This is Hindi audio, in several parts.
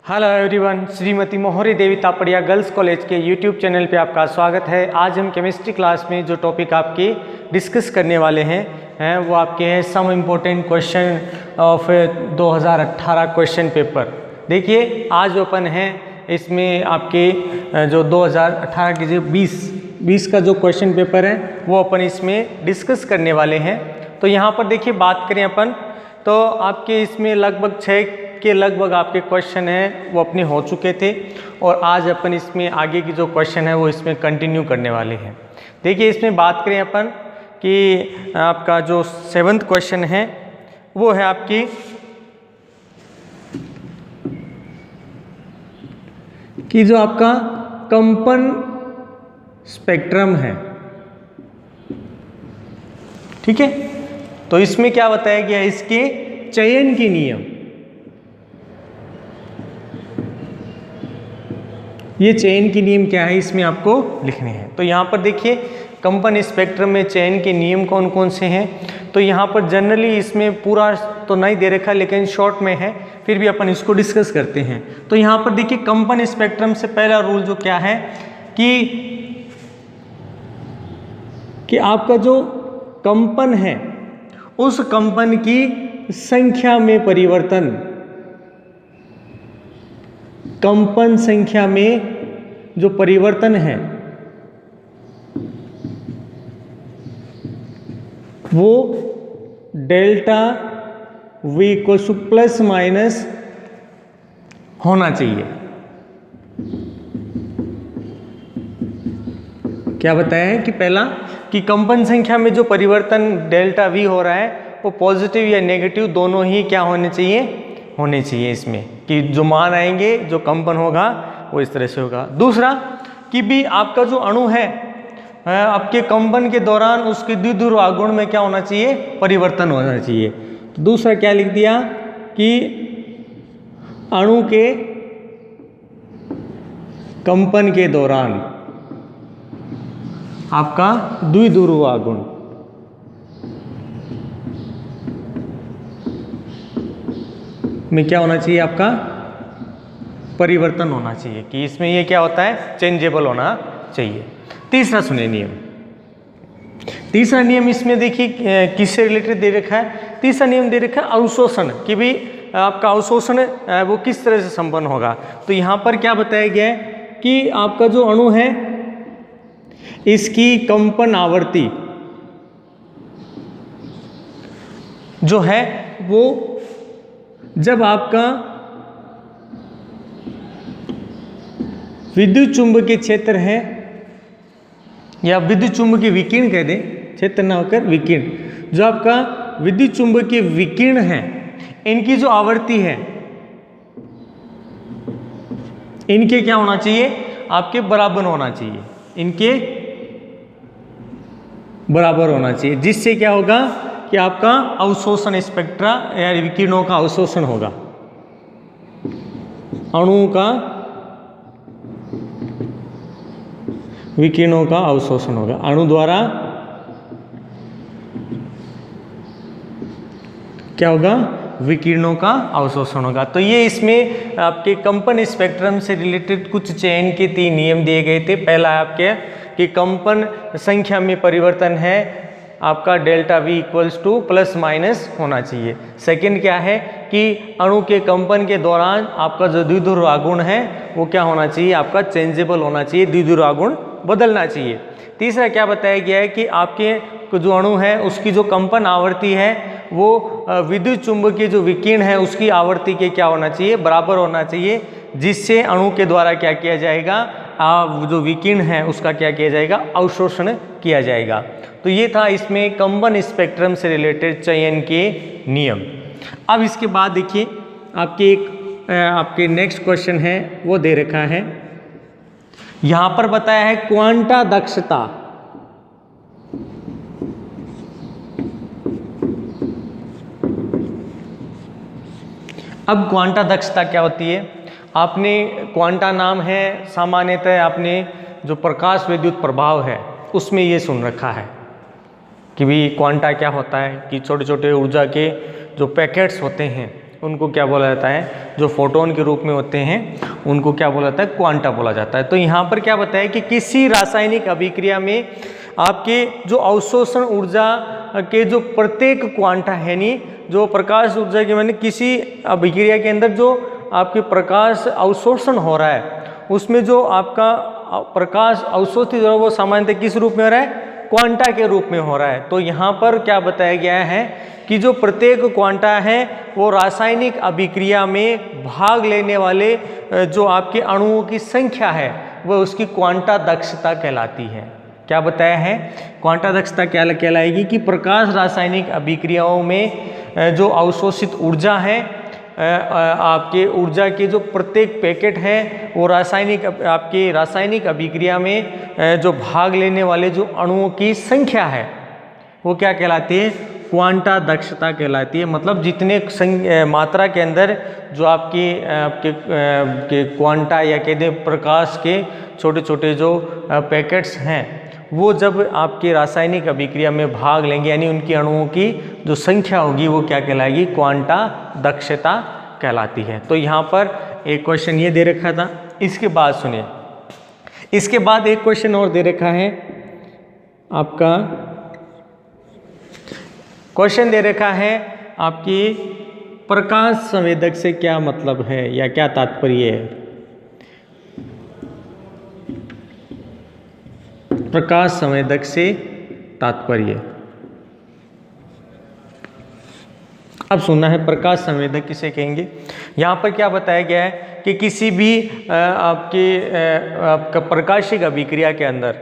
हेलो एवरीवन, श्रीमती मोहरी देवी तापड़िया गर्ल्स कॉलेज के यूट्यूब चैनल पे आपका स्वागत है। आज हम केमिस्ट्री क्लास में जो टॉपिक आपके डिस्कस करने वाले हैं वो आपके हैं some important question of 2018 question paper. देखिए आज ओपन है इसमें आपके जो 2018 के जो 20 का जो क्वेश्चन पेपर है वो अपन इसमें डिस्कस करने वाले हैं। तो यहाँ पर देखिए बात करें अपन तो आपके इसमें लगभग 6 के लगभग आपके क्वेश्चन हैं वो अपने हो चुके थे और आज अपन इसमें आगे की जो क्वेश्चन है वो इसमें कंटिन्यू करने वाले हैं। देखिए इसमें बात करें अपन कि आपका जो 7th क्वेश्चन है वो है आपकी कि जो आपका कंपन स्पेक्ट्रम है, ठीक है। तो इसमें क्या बताया गया, इसके चयन के नियम, ये चयन के नियम क्या है इसमें आपको लिखने हैं। तो यहाँ पर देखिए कंपन स्पेक्ट्रम में चयन के नियम कौन कौन से हैं। तो यहाँ पर जनरली इसमें पूरा तो नहीं दे रखा लेकिन शॉर्ट में है, फिर भी अपन इसको डिस्कस करते हैं। तो यहाँ पर देखिए कंपन स्पेक्ट्रम से पहला रूल जो क्या है कि आपका जो कंपन है उस कंपन की संख्या में परिवर्तन, कंपन संख्या में जो परिवर्तन है वो डेल्टा V को प्लस माइनस होना चाहिए। क्या बताया है कि पहला कि कंपन संख्या में जो परिवर्तन डेल्टा V हो रहा है वो पॉजिटिव या नेगेटिव दोनों ही क्या होने चाहिए इसमें, कि जो मान आएंगे जो कंपन होगा वो इस तरह से होगा। दूसरा कि भी आपका जो अणु है आपके कंपन के दौरान उसके द्विध्रुव आघूर्ण में क्या होना चाहिए, परिवर्तन होना चाहिए। तो दूसरा क्या लिख दिया कि अणु के कंपन के दौरान आपका द्विध्रुव आघूर्ण में क्या होना चाहिए, आपका परिवर्तन होना चाहिए, कि इसमें ये क्या होता है, चेंजेबल होना चाहिए। तीसरा सुनिए नियम, तीसरा नियम इसमें देखिए किससे रिलेटेड दे रखा है। तीसरा नियम दे रखा है अवशोषण, कि भी आपका अवशोषण वो किस तरह से संपन्न होगा। तो यहाँ पर क्या बताया गया है कि आपका जो अणु है इसकी कंपन आवृत्ति जो है वो जब आपका विद्युत चुंबकीय क्षेत्र है या विद्युत चुंबकीय विकिरण कह दें, क्षेत्र ना होकर विकिरण, जो आपका विद्युत चुंबकीय विकिरण है इनकी जो आवृत्ति है इनके क्या होना चाहिए, आपके बराबर होना चाहिए, इनके बराबर होना चाहिए, जिससे क्या होगा कि आपका अवशोषण स्पेक्ट्रा या विकिरणों का अवशोषण होगा, अणुओं का विकिरणों का अवशोषण होगा, अणु द्वारा क्या होगा, विकिरणों का अवशोषण होगा। तो ये इसमें आपके कंपन स्पेक्ट्रम से रिलेटेड कुछ चयन के 3 नियम दिए गए थे। पहला आपके कि कंपन संख्या में परिवर्तन है आपका delta V equals two plus minus होना चाहिए। सेकंड क्या है कि अणु के कंपन के दौरान आपका जो द्विध्रुव आघूर्ण है वो क्या होना चाहिए, आपका चेंजेबल होना चाहिए, द्विध्रुव आघूर्ण बदलना चाहिए। तीसरा क्या बताया गया है कि आपके जो अणु है उसकी जो कंपन आवृत्ति है वो विद्युत चुंबकीय जो विकिरण है उसकी आवृत्ति के क्या होना चाहिए, बराबर होना चाहिए, जिससे अणु के द्वारा क्या किया जाएगा, जो विकिरण है उसका क्या किया जाएगा, अवशोषण किया जाएगा। तो ये था इसमें कंपन स्पेक्ट्रम से रिलेटेड चयन के नियम। अब इसके बाद देखिए आपके नेक्स्ट क्वेश्चन है वो दे रखा है, यहाँ पर बताया है क्वांटा दक्षता। अब क्वांटा दक्षता क्या होती है, आपने क्वांटा नाम है सामान्यतः आपने जो प्रकाश विद्युत प्रभाव है उसमें ये सुन रखा है कि भी क्वांटा क्या होता है, कि छोटे छोटे ऊर्जा के जो पैकेट्स होते हैं उनको क्या बोला जाता है, जो फोटोन के रूप में होते हैं उनको क्या बोला जाता है, क्वांटा बोला जाता है। तो यहाँ पर क्या बताया कि किसी रासायनिक अभिक्रिया में आपके जो अवशोषण ऊर्जा के जो प्रत्येक क्वांटा है, यानी जो प्रकाश ऊर्जा के मैंने किसी अभिक्रिया के अंदर जो आपके प्रकाश अवशोषण हो रहा है उसमें जो आपका प्रकाश अवशोषित हो रहा है वो सामान्यतः किस रूप में हो रहा है, क्वांटा के रूप में हो रहा है। तो यहाँ पर क्या बताया गया है कि जो प्रत्येक क्वांटा है वो रासायनिक अभिक्रिया में भाग लेने वाले जो आपके अणुओं की संख्या है वह उसकी क्वांटा दक्षता कहलाती है। क्या बताया है, क्वांटा दक्षता क्या कहलाएगी कि प्रकाश रासायनिक अभिक्रियाओं में जो अवशोषित ऊर्जा है, आपके ऊर्जा के जो प्रत्येक पैकेट है वो आपके रासायनिक अभिक्रिया में जो भाग लेने वाले जो अणुओं की संख्या है वो क्या कहलाती है, क्वांटा दक्षता कहलाती है। मतलब जितने मात्रा के अंदर जो आपके क्वांटा या कहते हैं प्रकाश के छोटे छोटे जो पैकेट्स हैं वो जब आपके रासायनिक अभिक्रिया में भाग लेंगे यानी उनकी अणुओं की जो संख्या होगी वो क्या कहलाएगी, क्वांटा दक्षता कहलाती है। तो यहाँ पर एक क्वेश्चन ये दे रखा था। इसके बाद सुनिए, इसके बाद एक क्वेश्चन और दे रखा है आपका, क्वेश्चन दे रखा है आपकी प्रकाश संवेदक से क्या मतलब है या क्या तात्पर्य है। प्रकाश संवेदक से तात्पर्य, अब सुनना है प्रकाश संवेदक किसे कहेंगे। यहाँ पर क्या बताया गया है कि किसी भी आपका प्रकाशिक अभिक्रिया के अंदर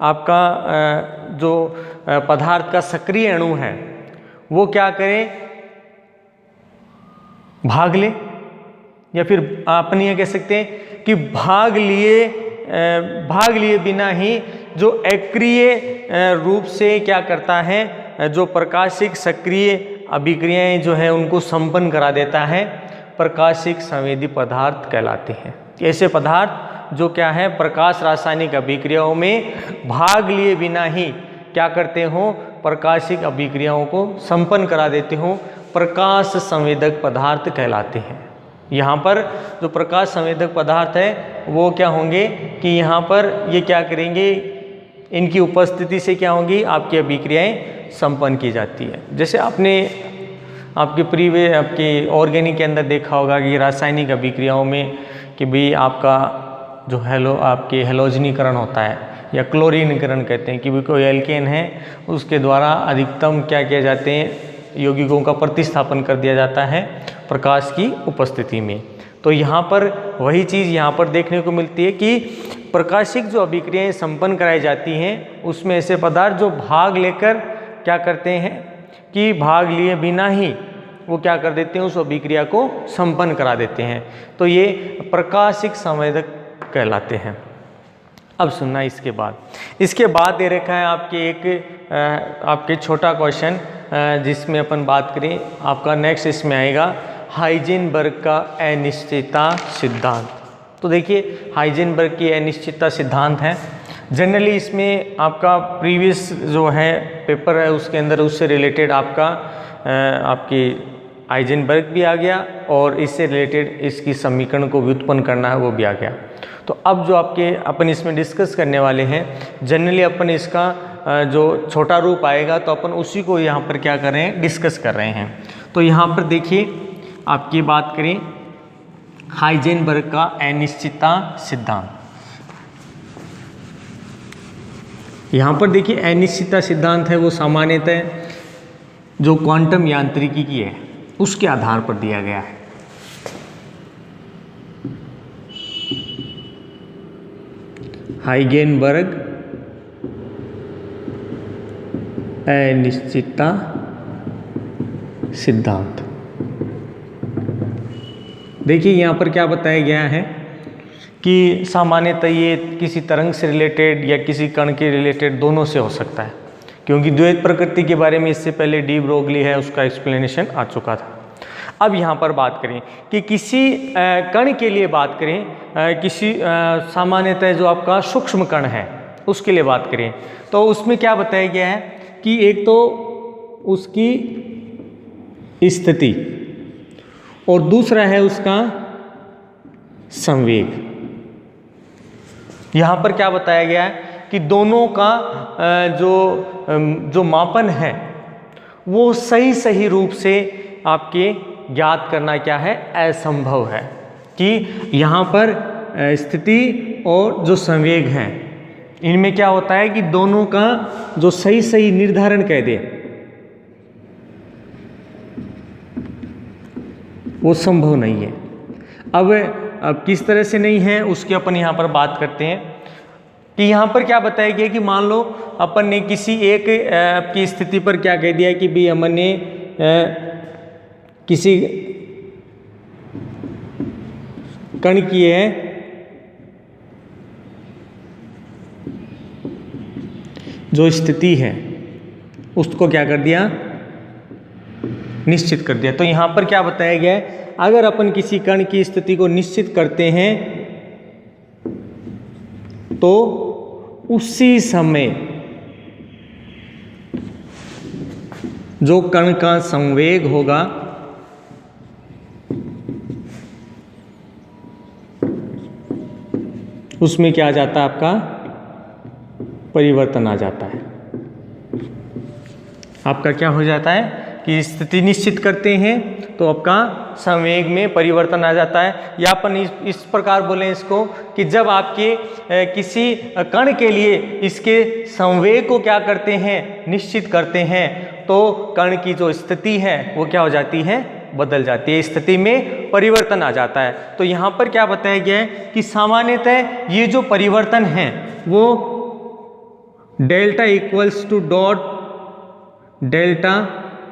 आपका जो पदार्थ का सक्रिय अणु है वो क्या करे, भाग ले, या फिर अपन ये कह सकते हैं कि भाग लिए बिना ही जो अक्रिय रूप से क्या करता है, जो प्रकाशिक सक्रिय अभिक्रियाएं जो है उनको संपन्न करा देता है, प्रकाशिक संवेदी पदार्थ कहलाते हैं। ऐसे पदार्थ जो क्या है, प्रकाश रासायनिक अभिक्रियाओं में भाग लिए बिना ही क्या करते हो, प्रकाशिक अभिक्रियाओं को संपन्न करा देते हो, प्रकाश संवेदक पदार्थ कहलाते हैं। यहाँ पर जो प्रकाश संवेदक पदार्थ है वो क्या होंगे कि यहाँ पर ये क्या करेंगे, इनकी उपस्थिति से क्या होंगी, आपकी अभिक्रियाएं संपन्न की जाती है। जैसे आपने आपके ऑर्गेनिक के अंदर देखा होगा कि रासायनिक अभिक्रियाओं में कि भाई आपका जो आपके हेलोजनीकरण होता है या क्लोरीनीकरण कहते हैं कि भाई कोई एल्केन है उसके द्वारा अधिकतम क्या किया जाते हैं, यौगिकों का प्रतिस्थापन कर दिया जाता है प्रकाश की उपस्थिति में। तो यहाँ पर वही चीज़ यहाँ पर देखने को मिलती है कि प्रकाशिक जो अभिक्रियाएं संपन्न कराई जाती हैं उसमें ऐसे पदार्थ जो भाग लेकर क्या करते हैं कि भाग लिए बिना ही वो क्या कर देते हैं, उस अभिक्रिया को संपन्न करा देते हैं। तो ये प्रकाशिक संवेदक कहलाते हैं। अब सुनना इसके बाद दे रखा है आपके छोटा क्वेश्चन जिसमें अपन बात करें, आपका नेक्स्ट इसमें आएगा हाइजेनबर्ग का अनिश्चितता सिद्धांत। तो देखिए हाइजेनबर्ग की अनिश्चितता सिद्धांत है। जनरली इसमें आपका प्रीवियस जो है पेपर है उसके अंदर उससे रिलेटेड आपकी हाइजेनबर्ग भी आ गया और इससे रिलेटेड इसकी समीकरण को व्युत्पन्न करना है वो भी आ गया। तो अब जो अपन इसमें डिस्कस करने वाले हैं, जनरली अपन इसका जो छोटा रूप आएगा तो अपन उसी को यहाँ पर क्या कर रहे हैं, डिस्कस कर रहे हैं। तो यहाँ पर देखिए आपकी बात करें हाइजेनबर्ग का अनिश्चितता सिद्धांत। यहाँ पर देखिए अनिश्चितता सिद्धांत है वो सामान्यतः जो क्वांटम यांत्रिकी की है उसके आधार पर दिया गया है। हाइजेनबर्ग अनिश्चितता सिद्धांत। देखिए यहाँ पर क्या बताया गया है कि सामान्यतः ये किसी तरंग से रिलेटेड या किसी कण के रिलेटेड दोनों से हो सकता है, क्योंकि द्वैत प्रकृति के बारे में इससे पहले डी ब्रोगली है उसका एक्सप्लेनेशन आ चुका था। अब यहाँ पर बात करें कि किसी कण के लिए बात करें, किसी सामान्यतः जो आपका सूक्ष्म कण है उसके लिए बात करें तो उसमें क्या बताया गया है कि एक तो उसकी स्थिति और दूसरा है उसका संवेग। यहाँ पर क्या बताया गया है कि दोनों का जो मापन है वो सही सही रूप से आपके ज्ञात करना क्या है, असंभव है। कि यहाँ पर स्थिति और जो संवेग है इनमें क्या होता है कि दोनों का जो सही सही निर्धारण कह दे वो संभव नहीं है। अब किस तरह से नहीं है उसकी अपन यहाँ पर बात करते हैं कि यहाँ पर क्या बताया गया कि मान लो अपन ने किसी एक आपकी स्थिति पर क्या कह दिया कि भाई हमने किसी कण की है जो स्थिति है उसको क्या कर दिया, निश्चित कर दिया। तो यहाँ पर क्या बताया गया है, अगर अपन किसी कण की स्थिति को निश्चित करते हैं तो उसी समय जो कण का संवेग होगा उसमें क्या आ जाता है, आपका परिवर्तन आ जाता है। आपका क्या हो जाता है कि स्थिति निश्चित करते हैं तो आपका संवेग में परिवर्तन आ जाता है। या अपन इस प्रकार बोलें इसको कि जब आपके किसी कण के लिए इसके संवेग को क्या करते हैं, निश्चित करते हैं, तो कण की जो स्थिति है वो क्या हो जाती है, बदल जाती है, स्थिति में परिवर्तन आ जाता है। तो यहाँ पर क्या बताया गया है कि सामान्यतः ये जो परिवर्तन है वो delta equals to dot delta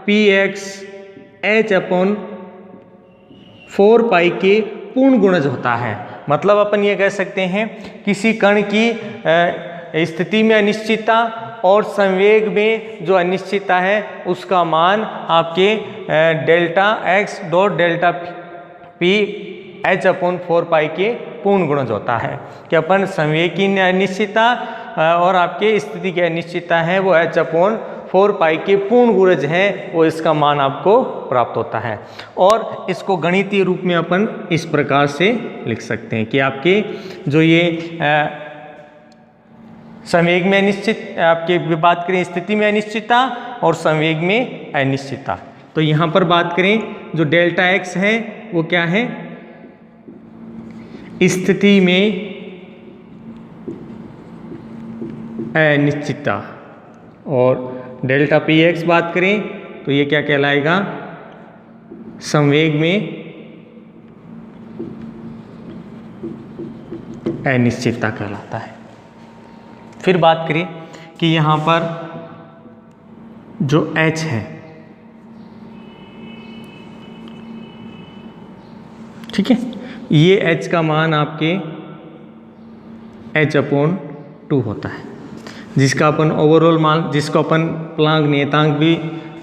P x H upon 4 पाई के पूर्ण गुणज होता है। मतलब अपन ये कह सकते हैं किसी कण की स्थिति में अनिश्चितता और संवेग में जो अनिश्चितता है उसका मान आपके delta x dot delta P H upon 4 पाई के पूर्ण गुणज होता है। कि अपन संवेग की अनिश्चितता और आपके स्थिति की अनिश्चितता है वो एच अपॉन 4 पाई के पूर्ण गुणज है, वो इसका मान आपको प्राप्त होता है। और इसको गणितीय रूप में अपन इस प्रकार से लिख सकते हैं कि आपके जो ये संवेग में अनिश्चित, आपके बात करें स्थिति में अनिश्चितता और संवेग में अनिश्चितता, तो यहाँ पर बात करें जो डेल्टा एक्स है वो क्या है, स्थिति में अनिश्चितता, और डेल्टा पी एक्स बात करें तो ये क्या कहलाएगा, संवेग में अनिश्चितता कहलाता है। फिर बात करें कि यहाँ पर जो h है, ठीक है, ये h का मान आपके h अपॉन 2 होता है, जिसका अपन ओवरऑल मान, जिसको अपन प्लांक नियतांक भी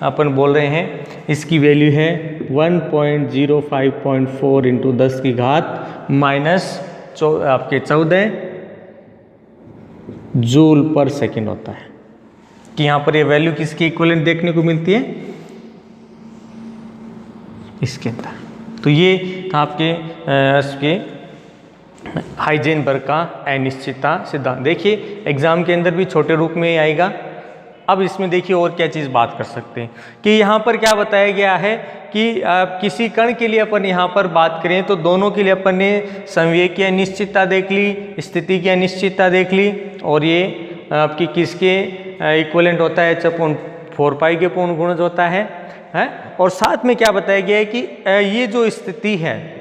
अपन बोल रहे हैं, इसकी वैल्यू है 1.05.4 इंटू 10 की घात माइनस आपके 14 जूल पर सेकेंड होता है। कि यहाँ पर ये वैल्यू किसकी इक्विवेलेंट देखने को मिलती है, इसके अंदर। तो ये था आपके इसके हाइजेनबर्ग का अनिश्चितता सिद्धांत। देखिए एग्जाम के अंदर भी छोटे रूप में आएगा। अब इसमें देखिए और क्या चीज़ बात कर सकते हैं कि यहाँ पर क्या बताया गया है कि किसी कण के लिए अपन यहाँ पर बात करें तो दोनों के लिए अपन ने संवेग की अनिश्चितता देख ली, स्थिति की अनिश्चितता देख ली, और ये आपकी किसके इक्विवेलेंट होता है, h अपॉन 4 पाई के पूर्ण गुणज होता है। और साथ में क्या बताया गया है कि ये जो स्थिति है,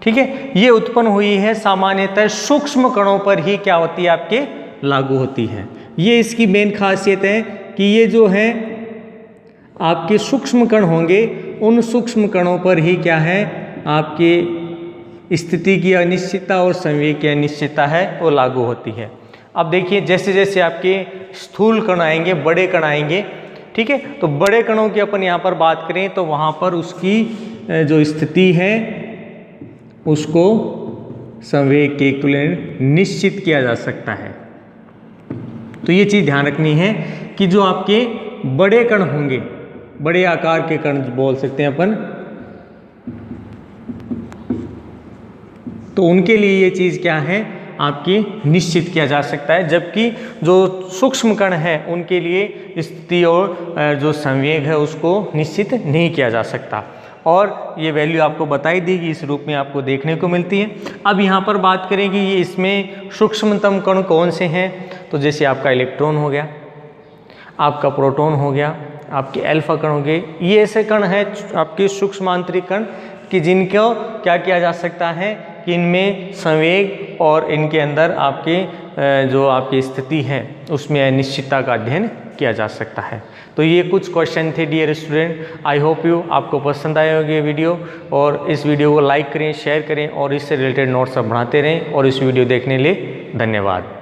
ठीक है, ये उत्पन्न हुई है सामान्यतः सूक्ष्म कणों पर ही क्या होती है, आपके लागू होती है। ये इसकी मेन खासियत है कि ये जो है आपके सूक्ष्म कण होंगे, उन सूक्ष्म कणों पर ही क्या है, आपके स्थिति की अनिश्चितता और संवेग की अनिश्चितता है वो लागू होती है। अब देखिए जैसे जैसे आपके स्थूल कण आएंगे, बड़े कण आएंगे, ठीक है, तो बड़े कणों की अपन यहाँ पर बात करें तो वहाँ पर उसकी जो स्थिति है उसको संवेग के इक्विवेलेंट निश्चित किया जा सकता है। तो ये चीज़ ध्यान रखनी है कि जो आपके बड़े कण होंगे, बड़े आकार के कण बोल सकते हैं अपन, तो उनके लिए ये चीज़ क्या है आपकी निश्चित किया जा सकता है, जबकि जो सूक्ष्म कण है उनके लिए स्थिति और जो संवेग है उसको निश्चित नहीं किया जा सकता, और ये वैल्यू आपको बताई देगी, इस रूप में आपको देखने को मिलती है। अब यहाँ पर बात करें कि ये इसमें सूक्ष्मतम कण कौन से हैं, तो जैसे आपका इलेक्ट्रॉन हो गया, आपका प्रोटॉन हो गया, आपके अल्फा कण हो गए, ये ऐसे कण हैं आपके सूक्ष्म आंतरिक कण कि जिनको क्या किया जा सकता है कि इनमें संवेग और इनके अंदर आपके जो आपकी स्थिति है उसमें अनिश्चितता का अध्ययन किया जा सकता है। तो ये कुछ क्वेश्चन थे dear student. I hope you आपको पसंद आया होगा ये वीडियो, और इस वीडियो को लाइक करें, शेयर करें और इससे रिलेटेड नोट्स सब बढ़ाते रहें, और इस वीडियो देखने के लिए धन्यवाद।